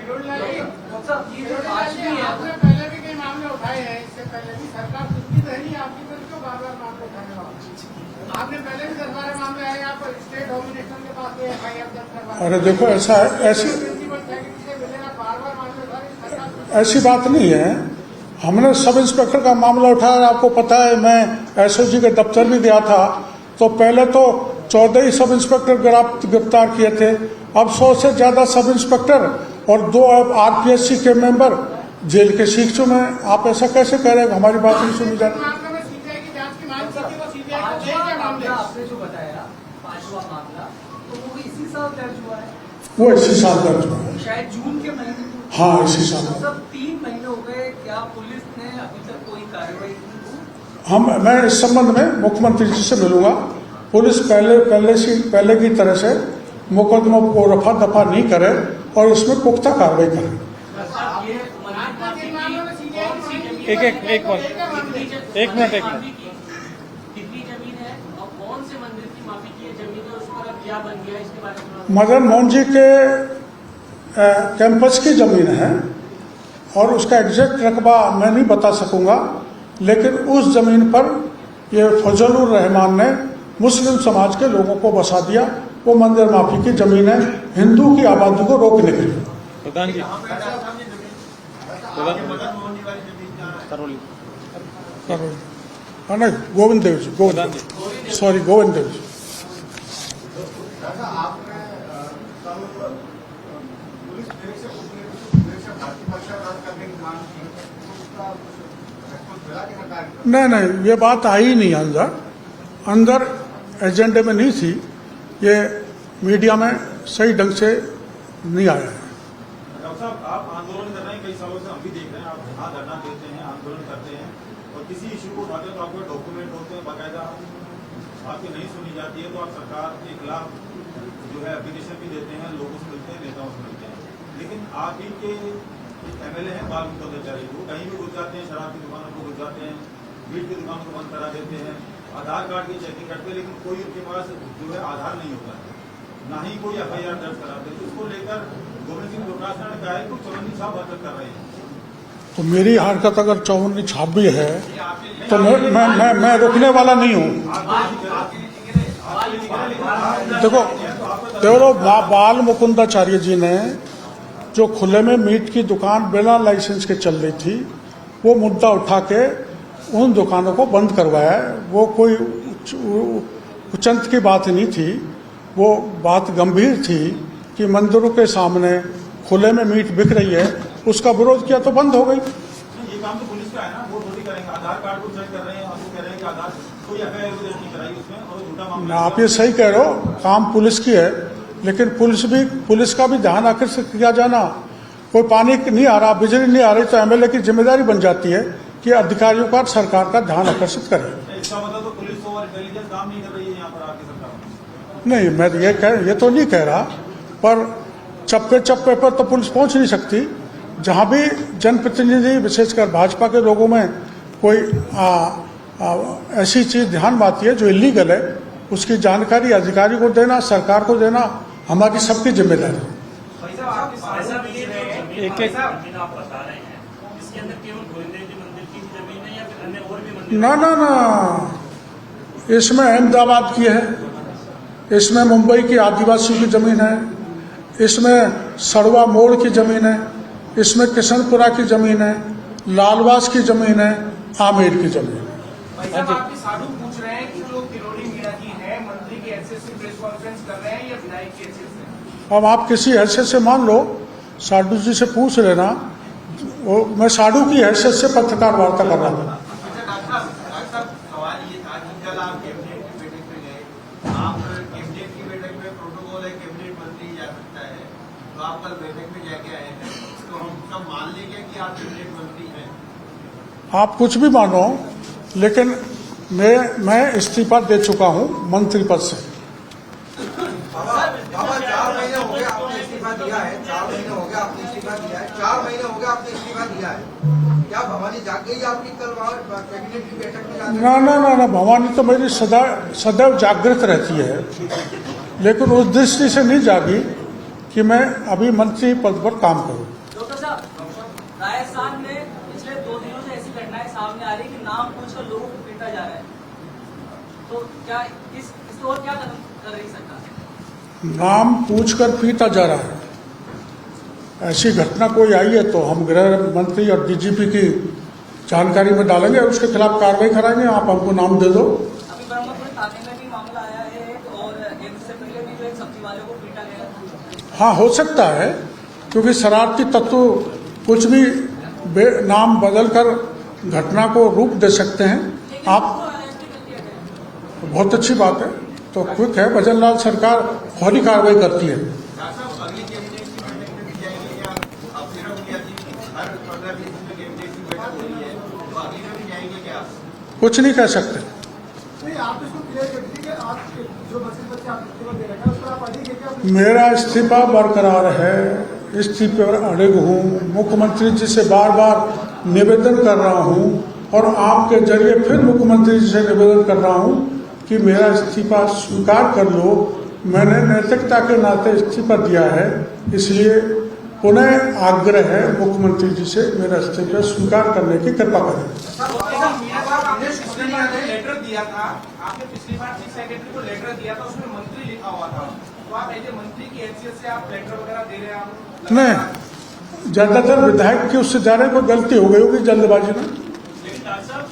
आपने पहले भी कई मामले उठाए हैं, इससे पहले भी सरकार सुनती तो है नहीं आपकी, तो क्यों बार-बार मामले उठाने वाले? आपने पहले भी 10-12 मामले आए, आप स्टेट डोमिनेशन के पास FIR दर्ज करवा। अरे देखो, ऐसा है, ऐसी बात नहीं है। हमने सब इंस्पेक्टर का मामला उठाया, आपको पता है मैं SOG के दफ्तर भी गया था, तो पहले तो 14 ही सब इंस्पेक्टर गिरफ्तार किए थे, अब 100 से ज्यादा सब इंस्पेक्टर और 2 RPSC के मेंबर जेल के सीख चुके हैं। आप ऐसा कैसे कह रहे हैं, हमारी बात नहीं सुनी जाती। आपने जो बताया 5वां मामला, तो वो इसी साल दर्ज हुआ है। वो इसी साल दर्ज हुआ है, शायद जून के महीने। हाँ, इसी साल। सब 3 महीने हो गए, क्या पुलिस ने अभी तक कोई कार्रवाई की? मैं इस संबंध में मुख्यमंत्री जी से मिलूंगा। पुलिस पहले की तरह से मुकदमों को रफा दफा नहीं करे और इसमें पुख्ता कार्रवाई करे। एक मिनट। कितनी जमीन है और कौन से मंदिर की माफी की जमीन है, उस पर अब क्या बन गया, इसके बारे में? मदन मोहन जी के कैंपस की जमीन है और उसका एग्जैक्ट रकबा मैं नहीं बता सकूंगा, लेकिन उस जमीन पर ये फजलुर रहमान ने मुस्लिम समाज के लोगों को बसा दिया। वो मंदिर माफी की जमीन है, हिंदू की आबादी को रोकने के लिए। प्रधान जी, नहीं, गोविंद देव जी, गोविंद देव जी। नहीं, ये बात आई नहीं अंदर एजेंडे में नहीं थी, ये मीडिया में सही ढंग से नहीं आया है। डॉक्टर साहब, आप आंदोलन कर रहे हैं, कई सालों से हम भी देख रहे हैं, आप यहाँ धरना देते हैं, आंदोलन करते हैं और किसी इशू को उठाते हैं तो आपके डॉक्यूमेंट होते हैं बाकायदा, आपकी नहीं सुनी जाती है तो आप सरकार के खिलाफ जो है एप्लीकेशन भी देते हैं, लोगों से मिलते हैं, नेताओं से मिलते हैं, लेकिन आप ही के MLA हैं बाल मुख्तारी, वो कहीं भी घुस जाते हैं, शराब की दुकानों को घुस जाते हैं, मीट की दुकानों को बंद करा देते हैं, आधार कार्ड की चेकिंग करते हैं, लेकिन कोई उनके पास जो है आधार नहीं होता है, ना ही कोई FIR दर्ज कराते। तो उसको लेकर गोविंद सिंह डोटासरा ने कहा है कि चौबंदी छाप हरकत कर रहे हैं। तो मेरी हरकत अगर चौबंदी छाप भी है तो मैं रुकने वाला नहीं हूँ। देखो, बाल मुकुंदाचार्य जी ने जो खुले में मीट की दुकान बिना लाइसेंस के चल रही थी, वो मुद्दा उठा के उन दुकानों को बंद करवाया। वो कोई उचंत की बात नहीं थी, वो बात गंभीर थी कि मंदिरों के सामने खुले में मीट बिक रही है, उसका विरोध किया तो बंद हो गई। ये काम तो पुलिस का है ना, वो थोड़ी करेंगे। आधार कार्ड को चेक कर रहे हैं, आप कह रहे हैं कि आधार कोई FIR नहीं कराई उसमें, और झूठा मामला। आप ये सही कह रहे हो, काम पुलिस की है, लेकिन पुलिस का भी ध्यान आकर्षित किया जाना। कोई पानी नहीं आ रहा, बिजली नहीं आ रही, तो MLA की जिम्मेदारी बन जाती है कि अधिकारियों का सरकार का ध्यान आकर्षित करें। इसका मतलब तो पुलिस और इंटेलिजेंस काम नहीं कर रही है यहाँ पर आपकी सरकार? नहीं, मैं ये तो नहीं कह रहा, पर चप्पे पर तो पुलिस पहुंच नहीं सकती। जहां भी जनप्रतिनिधि, विशेषकर भाजपा के लोगों में कोई ऐसी चीज ध्यान में आती है जो इलीगल है, उसकी जानकारी अधिकारी को देना, सरकार को देना हमारी सबकी जिम्मेदारी है। ना, इसमें अहमदाबाद की है, इसमें मुंबई की आदिवासियों की जमीन है, इसमें सड़वा मोड़ की जमीन है, इसमें किशनपुरा की जमीन है, लालवास की जमीन है, आमेर की जमीन है। आपके साधु पूछ रहे हैं कि जो किरोड़ी मीणा जी हैं, मंत्री की हैसियत से प्रेस कॉन्फ्रेंस कर रहे हैं या विधायक की हैसियत से? अब आप किसी हैसियत से मान लो, साधु जी से पूछ लेना, मैं साधु की हैसियत से पत्रकार वार्ता कर रहा हूँ। सवाल ये था कि कल आप कैबिनेट की बैठक में गए, आप कैबिनेट की बैठक में प्रोटोकॉल है कैबिनेट मंत्री जा सकता है, तो आप कल बैठक में जाके आए हैं, तो हम सब मान लेंगे कि आप कैबिनेट मंत्री हैं? आप कुछ भी मानो, लेकिन मैं इस्तीफा दे चुका हूं मंत्री पद से। बाबा 4 महीने हो गए आपने इस्तीफा दिया है, 4 महीने हो गए आपने इस्तीफा दिया है, 4 महीने हो गए आपने इस्तीफा दिया है, क्या भवानी जाग गई आपकी कल कैबिनेट की बैठक में? ना, भवानी तो मेरी सदैव जागृत रहती है, लेकिन उस दृष्टि से नहीं जागी कि मैं अभी मंत्री पद पर काम करूं। डॉक्टर साहब, राजस्थान में पिछले 2 दिनों से ऐसी घटनाएं सामने आ रही है कि नाम पूछकर लोगों को पीटा जा रहा है, तो क्या इसको और क्या कदम कर रही सरकार? नाम पूछकर पीटा जा रहा है, ऐसी घटना कोई आई है तो हम गृह मंत्री और डीजीपी की जानकारी में डालेंगे और उसके खिलाफ कार्रवाई कराएंगे। आप हमको नाम दे दो। अभी ब्रह्मपुर थाने में भी मामला आया है और इससे पहले भी जो एक सब्जी वाले को पीटा गया। हाँ, हो सकता है, क्योंकि शरारती तत्व कुछ भी नाम बदलकर घटना को रूप दे सकते हैं। आप बहुत अच्छी बात है, तो क्विक है, भजन लाल सरकार फौरी कार्रवाई करती है। कुछ नहीं कह सकते। नहीं, आप इसको क्लियर कर दीजिए कि आप जो बच्चे आप इस्तीफा दे रहे हैं उस पर आप अड़ी करके मेरा इस्तीफा बरकरार है, इस्तीफे पर अड़िग हूँ। मुख्यमंत्री जी से बार बार निवेदन कर रहा हूँ और आपके जरिए फिर मुख्यमंत्री जी से निवेदन कर रहा हूँ कि मेरा इस्तीफा स्वीकार कर लो। मैंने नैतिकता के नाते इस्तीफा दिया है, इसलिए पुनः आग्रह है मुख्यमंत्री जी से मेरा इस्तीफा स्वीकार करने की कृपा करें। लेटर दिया था आपने, पिछली बार चीफ सेक्रेटरी को लेटर दिया था, उसमें मंत्री लिखा हुआ था, तो आप एज ए मंत्री की हैसियत से आप लेटर वगैरह दे रहे हैं? आप नहीं, ज्यादातर विधायक की उससे जा रहे कोई गलती हो गई होगी जल्दबाजी में,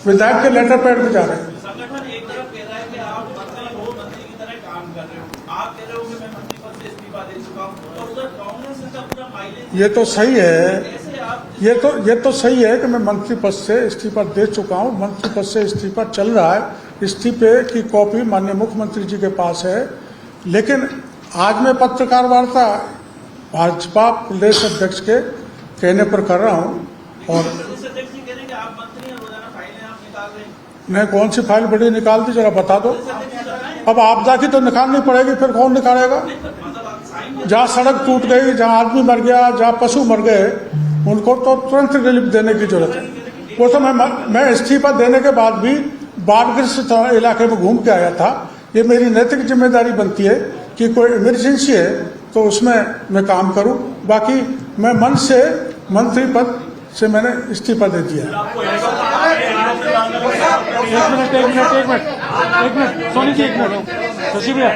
विधायक के लेटर पैड पे जा रहे हैं। संगठन एक तरफ कह रहा है कि आप मंत्री हो, मंत्री की तरह काम कर रहे हो, आप कह रहे हो कि मैं मंत्री पद से इस्तीफा दे चुका हूँ, और उधर कांग्रेस का पूरा माइलेज। ये तो सही है, ये तो सही है कि मैं मंत्री पद से इस्तीफा दे चुका हूँ, मंत्री पद से इस्तीफा चल रहा है। इस्तीफे की कॉपी माननीय मुख्यमंत्री जी के पास है, लेकिन आज मैं पत्रकार वार्ता भाजपा प्रदेश अध्यक्ष के कहने पर कर रहा हूँ। और मैं कौन सी फाइल बड़ी निकाल दी, जरा बता दो। अब आपदा की तो निकालनी पड़ेगी, फिर कौन निकालेगा? जहाँ सड़क टूट गई, जहाँ आदमी मर गया, जहाँ पशु मर गए, उनको तो तुरंत रिलीफ देने की जरूरत है। वो तो मैं इस्तीफा देने के बाद भी बाढ़ग्रस्त इलाके में घूम के आया था। ये मेरी नैतिक जिम्मेदारी बनती है कि कोई इमरजेंसी है तो उसमें मैं काम करूं। बाकी मैं मन से मंत्री पद से मैंने इस्तीफा दे दिया। एक मिनट सोनी जी, 1 मिनट। शशि भैया,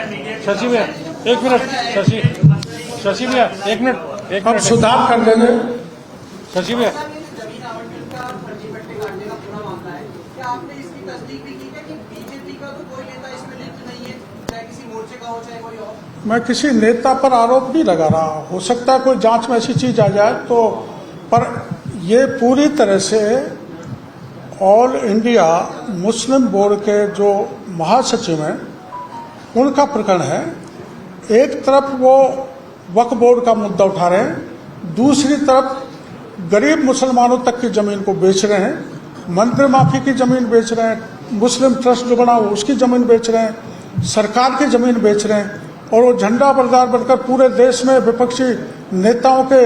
शशि भैया 1 मिनट। अब सुधार कर देंगे। शशि भैया, आपने इसकी तस्दीक भी की है कि बीजेपी का तो कोई नेता इसमें लिंक नहीं है, चाहे किसी मोर्चे का हो चाहे कोई और? मैं किसी नेता पर आरोप नहीं लगा रहा। हो सकता है कोई जांच में ऐसी चीज आ जाए तो, पर ये पूरी तरह से ऑल इंडिया मुस्लिम बोर्ड के जो महासचिव हैं उनका प्रकरण है। एक तरफ वो वक्फ बोर्ड का मुद्दा उठा रहे हैं, दूसरी तरफ गरीब मुसलमानों तक की जमीन को बेच रहे हैं, मंदिर माफी की जमीन बेच रहे हैं, मुस्लिम ट्रस्ट जो बना हो उसकी जमीन बेच रहे हैं, सरकार की जमीन बेच रहे हैं, और वो झंडा बरदार बनकर पूरे देश में विपक्षी नेताओं के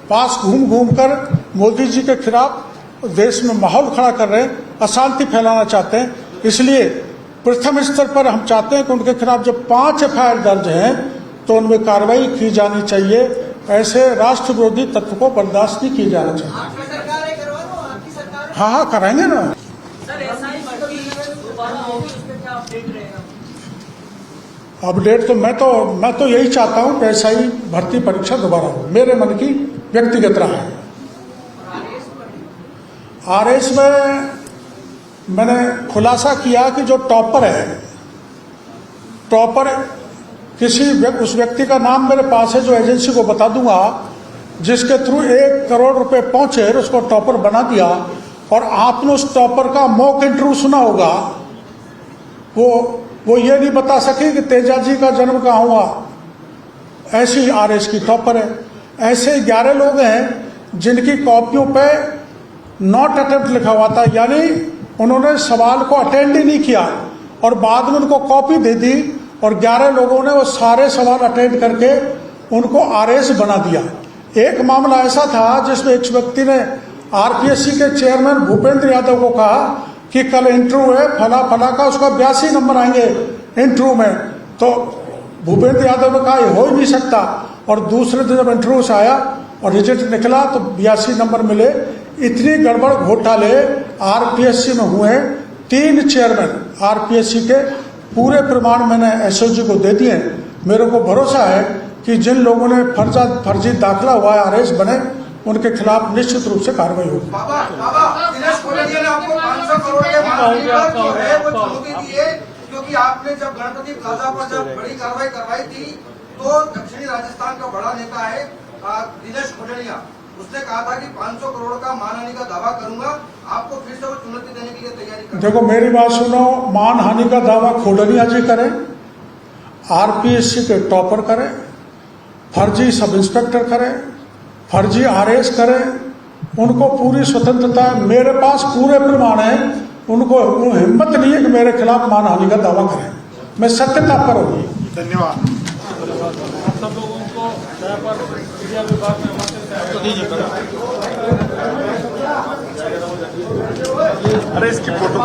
पास घूम घूम कर मोदी जी के खिलाफ देश में माहौल खड़ा कर रहे हैं, अशांति फैलाना चाहते हैं। इसलिए प्रथम स्तर पर हम चाहते हैं कि उनके खिलाफ जब 5 FIR दर्ज हैं तो उनमें कार्रवाई की जानी चाहिए। ऐसे राष्ट्र विरोधी तत्व को बर्दाश्त नहीं किया जाना चाहिए। आपकी सरकार है, करवा लो, आपकी सरकार है। हाँ कराएंगे ना। सर ऐसा ही भर्ती दोबारा होगी, उस पर क्या अपडेट रहेगा? अपडेट तो मैं तो यही चाहता हूं कि ऐसा ही भर्ती परीक्षा दोबारा हो, मेरे मन की व्यक्तिगत राय है। RS में मैंने खुलासा किया कि जो टॉपर है, टॉपर उस व्यक्ति का नाम मेरे पास है जो एजेंसी को बता दूंगा, जिसके थ्रू 1 करोड़ रुपए पहुंचे, उसको टॉपर बना दिया। और आपने उस टॉपर का मॉक इंटरव्यू सुना होगा। वो ये नहीं बता सके कि तेजा जी का जन्म कहाँ हुआ। ऐसी RS की टॉपर है। ऐसे 11 लोग हैं जिनकी कॉपियों पे नॉट अटेम्प्ट लिखा हुआ था, यानी उन्होंने सवाल को अटेंड ही नहीं किया और बाद में उनको कॉपी दे दी, और 11 लोगों ने वो सारे सवाल अटेंड करके उनको RS बना दिया। एक मामला ऐसा था जिसमें एक व्यक्ति ने RPSC के चेयरमैन भूपेंद्र यादव को कहा कि कल इंटरव्यू है फला फला का, उसका 82 नंबर आएंगे इंटरव्यू में। तो भूपेंद्र यादव ने कहा ये हो ही नहीं सकता, और दूसरे दिन जब इंटरव्यू से आया और रिजल्ट निकला तो 82 नंबर मिले। इतनी गड़बड़ घोटाले आरपीएससी में हुए, 3 चेयरमैन आरपीएससी के पूरे प्रमाण मैंने एसओजी को दे दिए। मेरे को भरोसा है कि जिन लोगों ने फर्जी दाखिला हुआ है, आरएस बने, उनके खिलाफ निश्चित रूप से कार्रवाई होगी। बाबा दिनेश कोलरिया ने आपको 500 करोड़ के मामले जो है वो चुनौती दी है, क्योंकि आपने जब गणपति प्लाजा पर जब बड़ी कार्रवाई करवाई थी तो दक्षिणी राजस्थान का बड़ा नेता है दिनेश कोलरिया, उसने कहा था कि 500 करोड़ का मानहानि का दावा करूंगा, आपको फिर से वो चुनौती देने के लिए तैयारी कर। देखो मेरी बात सुनो, मानहानि का दावा खोडरिया जी करें, आरपीएससी के टॉपर करें, फर्जी सब इंस्पेक्टर करें, फर्जी आरएस करें, उनको पूरी स्वतंत्रता है। मेरे पास पूरे प्रमाण है, उनको हिम्मत नहीं है कि मेरे खिलाफ मानहानि का दावा करें। मैं सत्यता करूंगी। धन्यवाद। आप सब लोगों को यहाँ पर मीडिया विभाग में तो दीजिए। अरे इसकी फोटो